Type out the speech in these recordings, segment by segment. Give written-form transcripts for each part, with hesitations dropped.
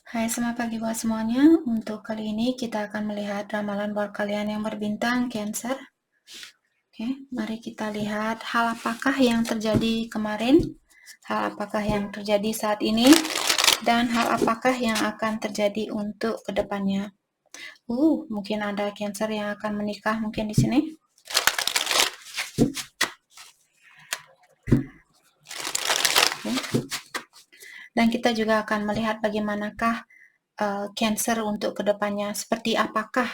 Hai, selamat pagi buat semuanya. Untuk kali ini kita akan melihat ramalan buat kalian yang berbintang Cancer. Oke, mari kita lihat hal apakah yang terjadi kemarin, hal apakah yang terjadi saat ini, dan hal apakah yang akan terjadi untuk kedepannya. Mungkin ada Cancer yang akan menikah mungkin di sini. Oke. Dan kita juga akan melihat bagaimanakah Cancer untuk kedepannya, seperti apakah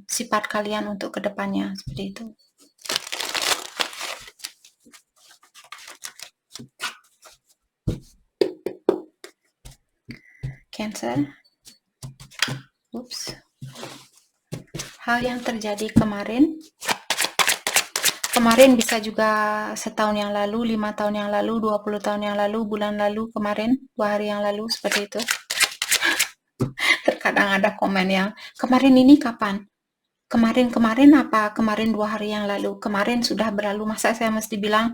sifat kalian untuk kedepannya, seperti itu. Cancer. Hal yang terjadi kemarin bisa juga setahun yang lalu, 5 tahun yang lalu, 20 tahun yang lalu, bulan lalu, kemarin, 2 hari yang lalu, seperti itu. Terkadang ada komen yang, kemarin ini kapan? Kemarin apa? Kemarin 2 hari yang lalu. Kemarin sudah berlalu, masa saya mesti bilang,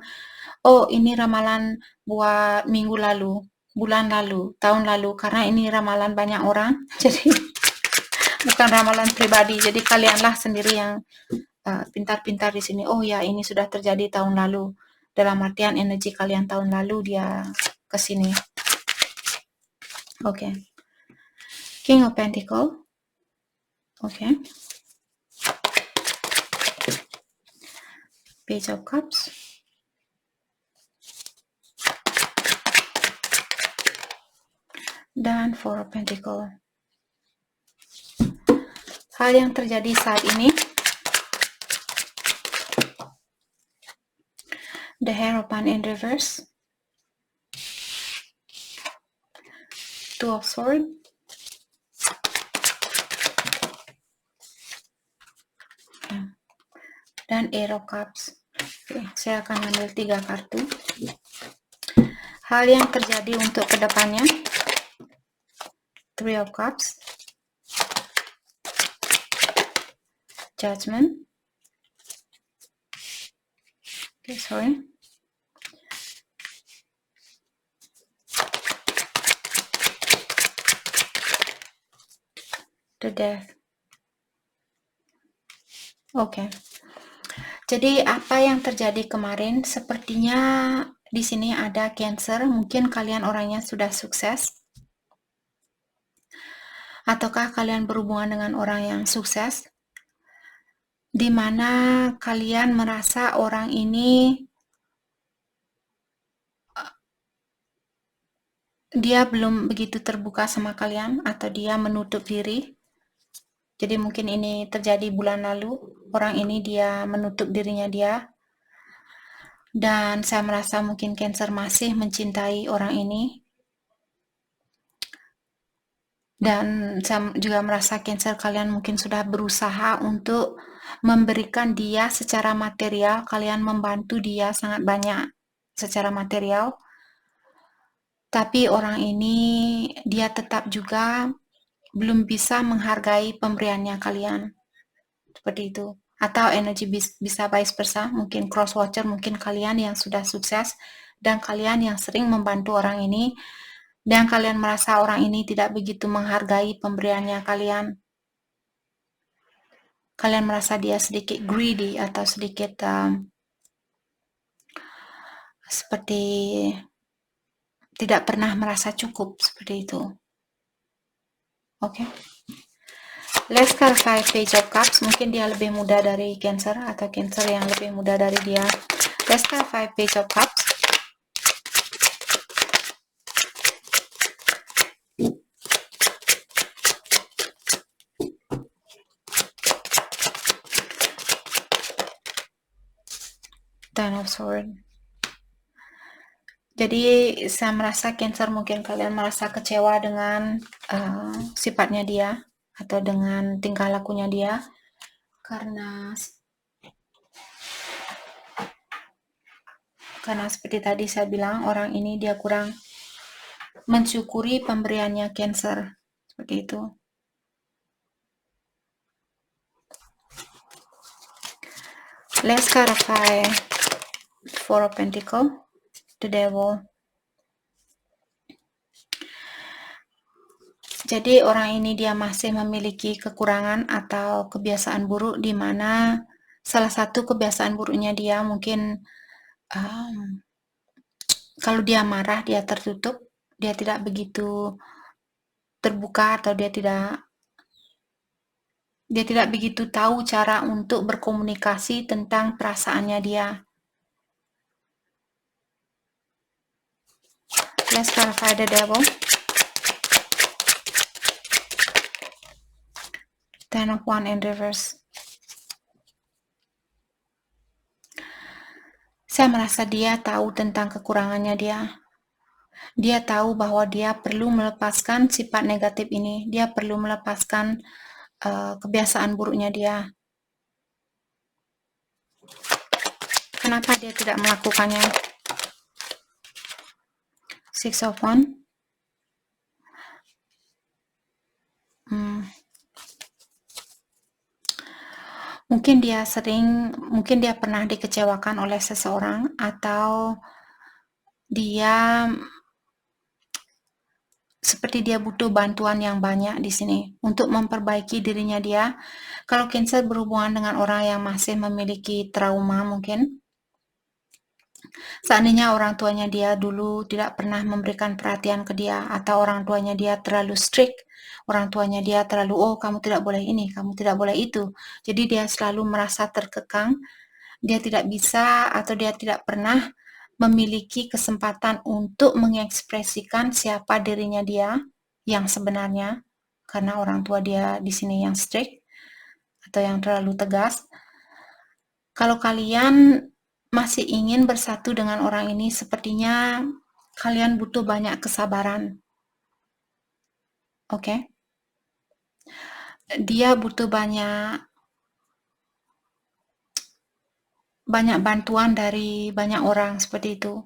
oh ini ramalan buat minggu lalu, bulan lalu, tahun lalu, karena ini ramalan banyak orang, jadi bukan ramalan pribadi. Jadi kalianlah sendiri yang pintar-pintar di sini. Oh ya, ini sudah terjadi tahun lalu. Dalam artian energi kalian tahun lalu dia ke sini. Oke. King of Pentacle. Oke. Page of Cups. Dan Four of Pentacle. Hal yang terjadi saat ini. The Hierophant in reverse. Two of Swords. Dan Ace of Cups. Oke, saya akan ambil 3 kartu. Hal yang terjadi untuk kedepannya. Three of Cups. Judgment. Okay, sorry. The Death. Oke. Jadi apa yang terjadi kemarin? Sepertinya di sini ada Cancer. Mungkin kalian orangnya sudah sukses. Ataukah kalian berhubungan dengan orang yang sukses? Di mana kalian merasa orang ini dia belum begitu terbuka sama kalian, atau dia menutup diri. Jadi mungkin ini terjadi bulan lalu, orang ini dia menutup dirinya dia. Dan saya merasa mungkin Cancer masih mencintai orang ini. Dan saya juga merasa Cancer kalian mungkin sudah berusaha untuk memberikan dia secara material, kalian membantu dia sangat banyak secara material. Tapi orang ini dia tetap juga belum bisa menghargai pemberiannya kalian. Seperti itu. Atau energi bisa vice versa, mungkin cross watcher, mungkin kalian yang sudah sukses dan kalian yang sering membantu orang ini, dan kalian merasa orang ini tidak begitu menghargai pemberiannya kalian. Kalian merasa dia sedikit greedy atau sedikit seperti tidak pernah merasa cukup, seperti itu. Oke. Let's clarify Page of Cups. Mungkin dia lebih muda dari Cancer, atau Cancer yang lebih muda dari dia. Let's clarify Page of Cups. Ten of Swords. Jadi saya merasa Cancer mungkin kalian merasa kecewa dengan sifatnya dia atau dengan tingkah lakunya dia, karena seperti tadi saya bilang, orang ini dia kurang mensyukuri pemberiannya Cancer, seperti itu. Let's clarify Four of Pentacles, the Devil. Jadi orang ini dia masih memiliki kekurangan atau kebiasaan buruk di mana salah satu kebiasaan buruknya dia mungkin um, kalau dia marah dia tertutup, dia tidak begitu terbuka atau dia tidak begitu tahu cara untuk berkomunikasi tentang perasaannya dia. Let's clarify the devil. Ten of Wands in reverse. Saya merasa dia tahu tentang kekurangannya dia. Dia tahu bahwa dia perlu melepaskan sifat negatif ini. Dia perlu melepaskan kebiasaan buruknya dia. Kenapa dia tidak melakukannya? Six of Wands. Mungkin dia pernah dikecewakan oleh seseorang, atau dia seperti dia butuh bantuan yang banyak di sini untuk memperbaiki dirinya dia. Kalau Cancer berhubungan dengan orang yang masih memiliki trauma, mungkin seandainya orang tuanya dia dulu tidak pernah memberikan perhatian ke dia, atau orang tuanya dia terlalu strict, orang tuanya dia terlalu, oh kamu tidak boleh ini, kamu tidak boleh itu. Jadi dia selalu merasa terkekang, dia tidak bisa atau dia tidak pernah memiliki kesempatan untuk mengekspresikan siapa dirinya dia yang sebenarnya, karena orang tua dia di sini yang strict atau yang terlalu tegas. Kalau kalian masih ingin bersatu dengan orang ini, sepertinya kalian butuh banyak kesabaran. Oke? Dia butuh banyak bantuan dari banyak orang seperti itu.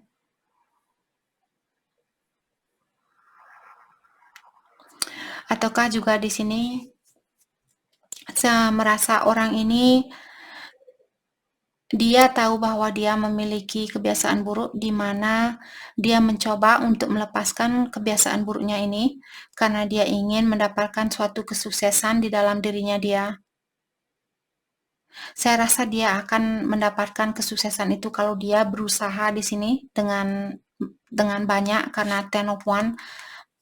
Ataukah juga di sini saya merasa orang ini dia tahu bahwa dia memiliki kebiasaan buruk, di mana dia mencoba untuk melepaskan kebiasaan buruknya ini karena dia ingin mendapatkan suatu kesuksesan di dalam dirinya dia. Saya rasa dia akan mendapatkan kesuksesan itu kalau dia berusaha di sini dengan banyak, karena Ten of Wands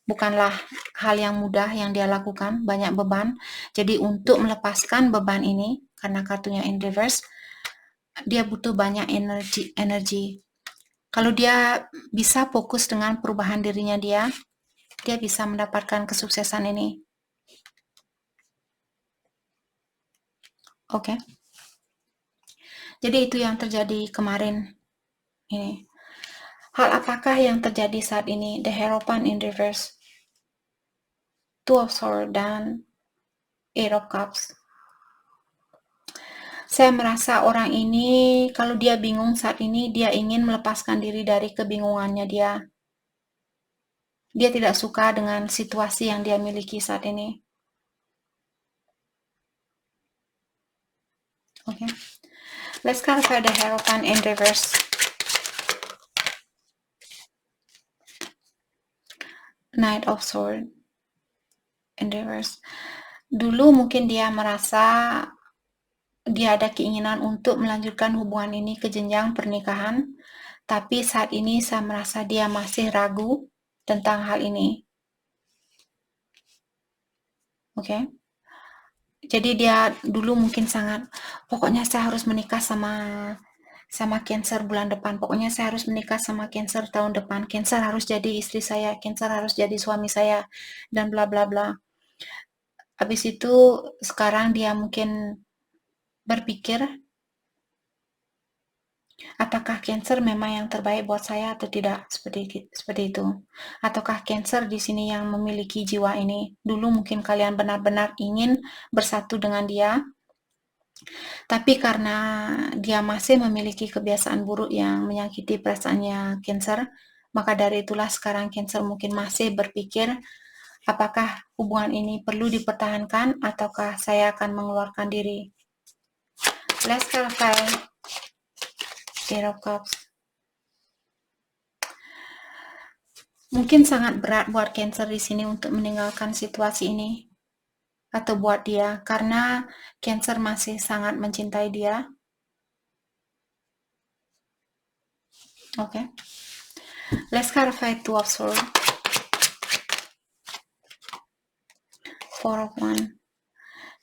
bukanlah hal yang mudah yang dia lakukan, banyak beban. Jadi untuk melepaskan beban ini, karena kartunya in reverse, dia butuh banyak energi. Kalau dia bisa fokus dengan perubahan dirinya dia bisa mendapatkan kesuksesan ini. Oke. Jadi itu yang terjadi kemarin ini. Hal apakah yang terjadi saat ini? The Hierophant in reverse, Two of Swords, dan Eight of Cups. Saya merasa orang ini, kalau dia bingung saat ini, dia ingin melepaskan diri dari kebingungannya dia. Dia tidak suka dengan situasi yang dia miliki saat ini. Oke. Let's clarify the Hierophant in reverse. Knight of Swords in reverse. Dulu mungkin dia merasa dia ada keinginan untuk melanjutkan hubungan ini ke jenjang pernikahan, tapi saat ini saya merasa dia masih ragu tentang hal ini. Oke. Jadi dia dulu mungkin sangat, pokoknya saya harus menikah sama Cancer bulan depan. Pokoknya saya harus menikah sama Cancer tahun depan. Cancer harus jadi istri saya, Cancer harus jadi suami saya, dan bla bla bla. Habis itu sekarang dia mungkin berpikir, apakah Cancer memang yang terbaik buat saya atau tidak, seperti itu. Ataukah Cancer di sini yang memiliki jiwa ini? Dulu mungkin kalian benar-benar ingin bersatu dengan dia, tapi karena dia masih memiliki kebiasaan buruk yang menyakiti perasaannya Cancer, maka dari itulah sekarang Cancer mungkin masih berpikir, apakah hubungan ini perlu dipertahankan ataukah saya akan mengeluarkan diri. Let's clarify. Eight of Cups. Mungkin sangat berat buat Cancer di sini untuk meninggalkan situasi ini atau buat dia, karena Cancer masih sangat mencintai dia. Oke. Let's clarify Two of Swords. Four of Wands.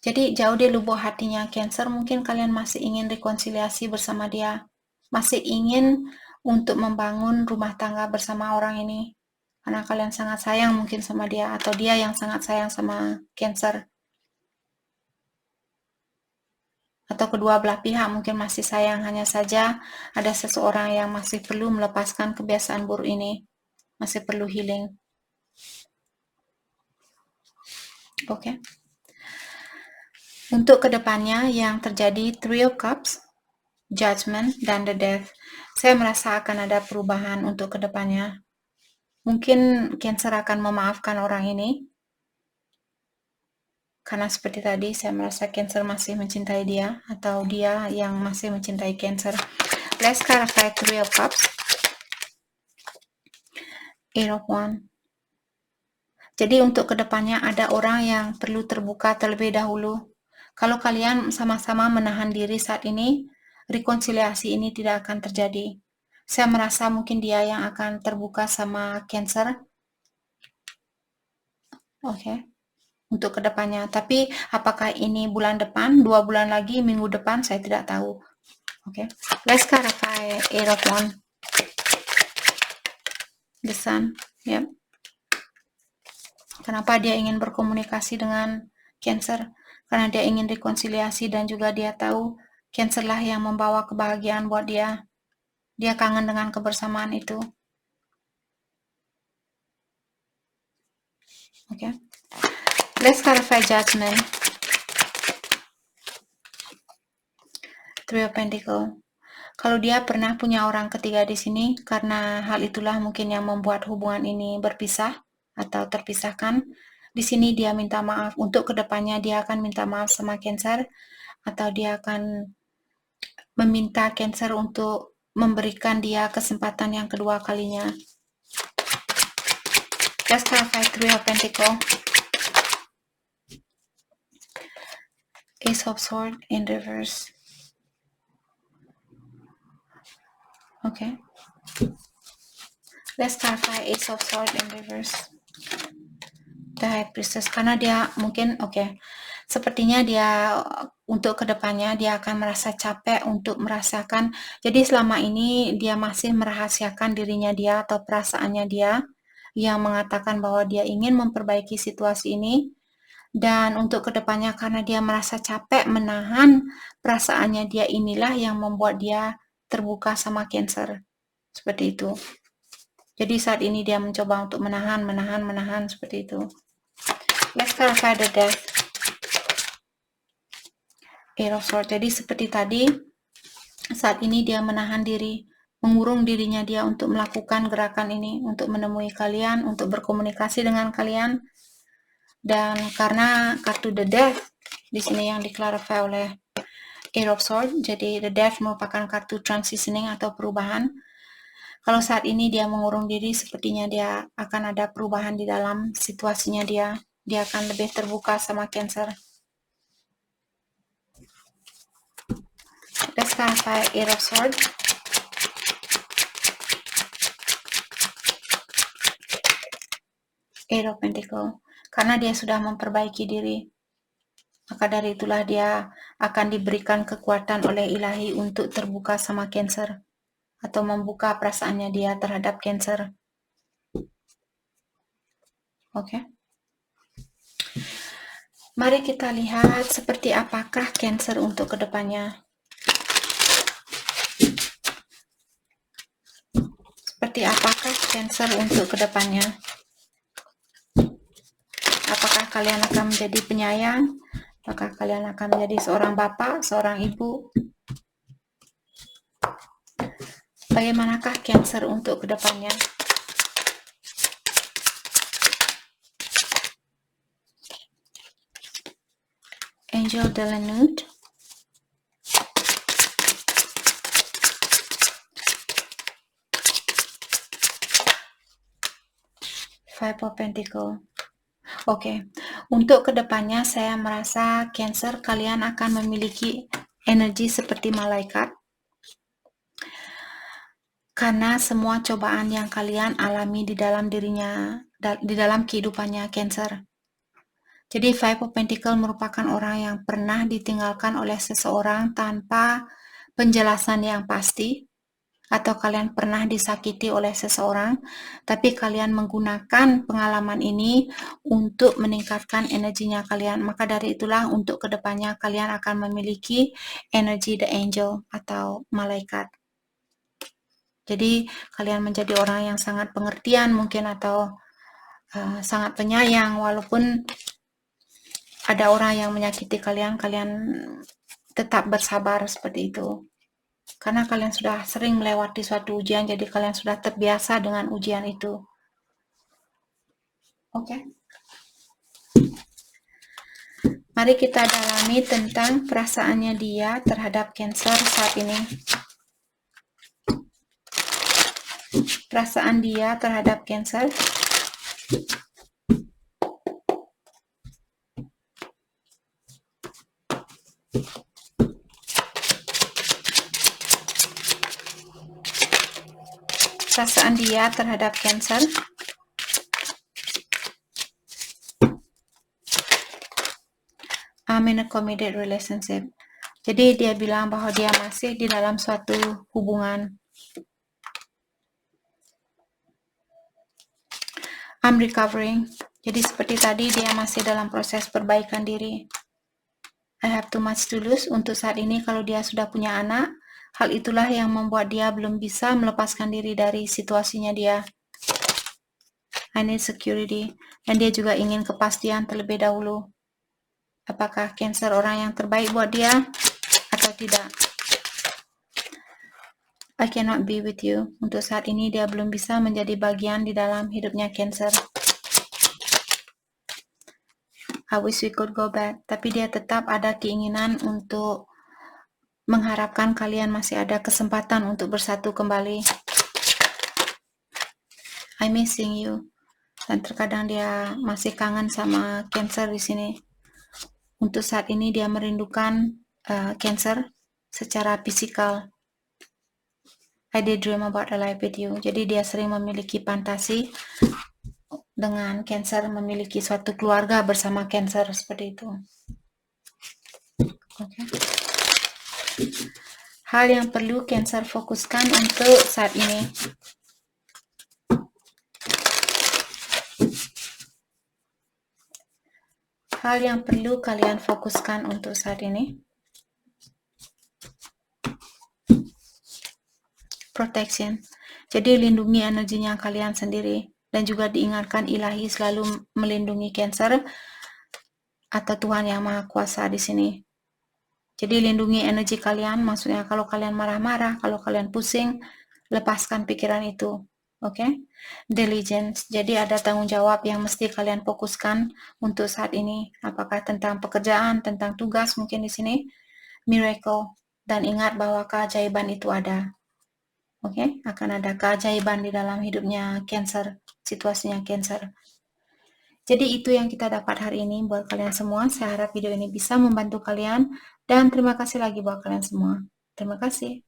Jadi jauh di lubuk hatinya Cancer, mungkin kalian masih ingin rekonsiliasi bersama dia, masih ingin untuk membangun rumah tangga bersama orang ini, karena kalian sangat sayang mungkin sama dia, atau dia yang sangat sayang sama Cancer, atau kedua belah pihak mungkin masih sayang, hanya saja ada seseorang yang masih perlu melepaskan kebiasaan buruk ini, masih perlu healing. Oke. Untuk kedepannya yang terjadi Three of Cups, Judgment, dan The Death. Saya merasa akan ada perubahan untuk kedepannya. Mungkin Cancer akan memaafkan orang ini, karena seperti tadi saya merasa Cancer masih mencintai dia, atau dia yang masih mencintai Cancer. Let's clarify Three of Cups, Eight of Wands. Jadi untuk kedepannya ada orang yang perlu terbuka terlebih dahulu. Kalau kalian sama-sama menahan diri saat ini, rekonsiliasi ini tidak akan terjadi. Saya merasa mungkin dia yang akan terbuka sama Cancer. Oke. Untuk kedepannya. Tapi apakah ini bulan depan, 2 bulan lagi, minggu depan, saya tidak tahu. Oke. Let's clarify Eight of Wands. The Sun. Yep. Kenapa dia ingin berkomunikasi dengan Cancer? Karena dia ingin rekonsiliasi dan juga dia tahu Cancer lah yang membawa kebahagiaan buat dia. Dia kangen dengan kebersamaan itu. Oke. Let's clarify Judgment. Three of Pentacles. Kalau dia pernah punya orang ketiga di sini, karena hal itulah mungkin yang membuat hubungan ini berpisah atau terpisahkan. Di sini dia minta maaf. Untuk kedepannya dia akan minta maaf sama Cancer, atau dia akan meminta Cancer untuk memberikan dia kesempatan yang kedua kalinya. Let's clarify Three of Pentacles, Ace of Swords in reverse. Okay. Let's clarify Ace of Swords in reverse. The High Priestess, karena dia mungkin sepertinya dia untuk kedepannya dia akan merasa capek untuk merasakan. Jadi selama ini dia masih merahasiakan dirinya dia atau perasaannya dia, yang mengatakan bahwa dia ingin memperbaiki situasi ini. Dan untuk kedepannya karena dia merasa capek menahan perasaannya dia, inilah yang membuat dia terbuka sama Cancer. Seperti itu. Jadi saat ini dia mencoba untuk menahan seperti itu. Let's clarify the Death. Eight of Swords. Jadi seperti tadi, saat ini dia menahan diri, mengurung dirinya dia untuk melakukan gerakan ini, untuk menemui kalian, untuk berkomunikasi dengan kalian. Dan karena kartu The Death di sini yang diklarify oleh Eight of Swords, jadi The Death merupakan kartu transitioning atau perubahan. Kalau saat ini dia mengurung diri, sepertinya dia akan ada perubahan di dalam situasinya dia. Dia akan lebih terbuka sama Cancer. Let's clarify Eight of Swords. Eight of Pentacles. Karena dia sudah memperbaiki diri, maka dari itulah dia akan diberikan kekuatan oleh ilahi untuk terbuka sama Cancer, atau membuka perasaannya dia terhadap Cancer. Oke. Mari kita lihat seperti apakah Cancer untuk kedepannya. Seperti apakah Cancer untuk kedepannya? Apakah kalian akan menjadi penyayang? Apakah kalian akan menjadi seorang bapak, seorang ibu? Bagaimanakah Cancer untuk kedepannya? Angel de la Nuit. Five of Pentacle. Oke, untuk kedepannya saya merasa Cancer kalian akan memiliki energi seperti malaikat. Karena semua cobaan yang kalian alami di dalam dirinya, di dalam kehidupannya Cancer. Jadi Five of Pentacle merupakan orang yang pernah ditinggalkan oleh seseorang tanpa penjelasan yang pasti, atau kalian pernah disakiti oleh seseorang, tapi kalian menggunakan pengalaman ini untuk meningkatkan energinya kalian. Maka dari itulah untuk kedepannya kalian akan memiliki energi the angel atau malaikat. Jadi kalian menjadi orang yang sangat pengertian mungkin, atau sangat penyayang, walaupun ada orang yang menyakiti kalian, kalian tetap bersabar seperti itu. Karena kalian sudah sering melewati suatu ujian, jadi kalian sudah terbiasa dengan ujian itu. Oke. Mari kita dalami tentang perasaannya dia terhadap Cancer saat ini. Perasaan dia terhadap Cancer. Perasaan dia terhadap Cancer. I'm in a committed relationship. Jadi dia bilang bahwa dia masih di dalam suatu hubungan. I'm recovering. Jadi seperti tadi dia masih dalam proses perbaikan diri. I have too much to lose. Untuk saat ini kalau dia sudah punya anak, hal itulah yang membuat dia belum bisa melepaskan diri dari situasinya dia. I need security. Dan dia juga ingin kepastian terlebih dahulu. Apakah Cancer orang yang terbaik buat dia atau tidak? I cannot be with you. Untuk saat ini dia belum bisa menjadi bagian di dalam hidupnya Cancer. I wish we could go back. Tapi dia tetap ada keinginan untuk mengharapkan kalian masih ada kesempatan untuk bersatu kembali. I missing you. Dan terkadang dia masih kangen sama Cancer di sini. Untuk saat ini dia merindukan Cancer secara fisikal. I daydream about a life with you. Jadi dia sering memiliki fantasi dengan Cancer, memiliki suatu keluarga bersama Cancer seperti itu. Okay. Hal yang perlu Cancer fokuskan untuk saat ini. Hal yang perlu kalian fokuskan untuk saat ini. Protection. Jadi lindungi energinya kalian sendiri. Dan juga diingatkan ilahi selalu melindungi Cancer atau Tuhan yang Maha Kuasa di sini. Jadi lindungi energi kalian, maksudnya kalau kalian marah-marah, kalau kalian pusing, lepaskan pikiran itu. Oke? Diligence. Jadi ada tanggung jawab yang mesti kalian fokuskan untuk saat ini. Apakah tentang pekerjaan, tentang tugas mungkin di sini. Miracle. Dan ingat bahwa keajaiban itu ada. Oke? Akan ada keajaiban di dalam hidupnya Cancer, situasinya Cancer. Jadi itu yang kita dapat hari ini buat kalian semua. Saya harap video ini bisa membantu kalian. Dan terima kasih lagi buat kalian semua. Terima kasih.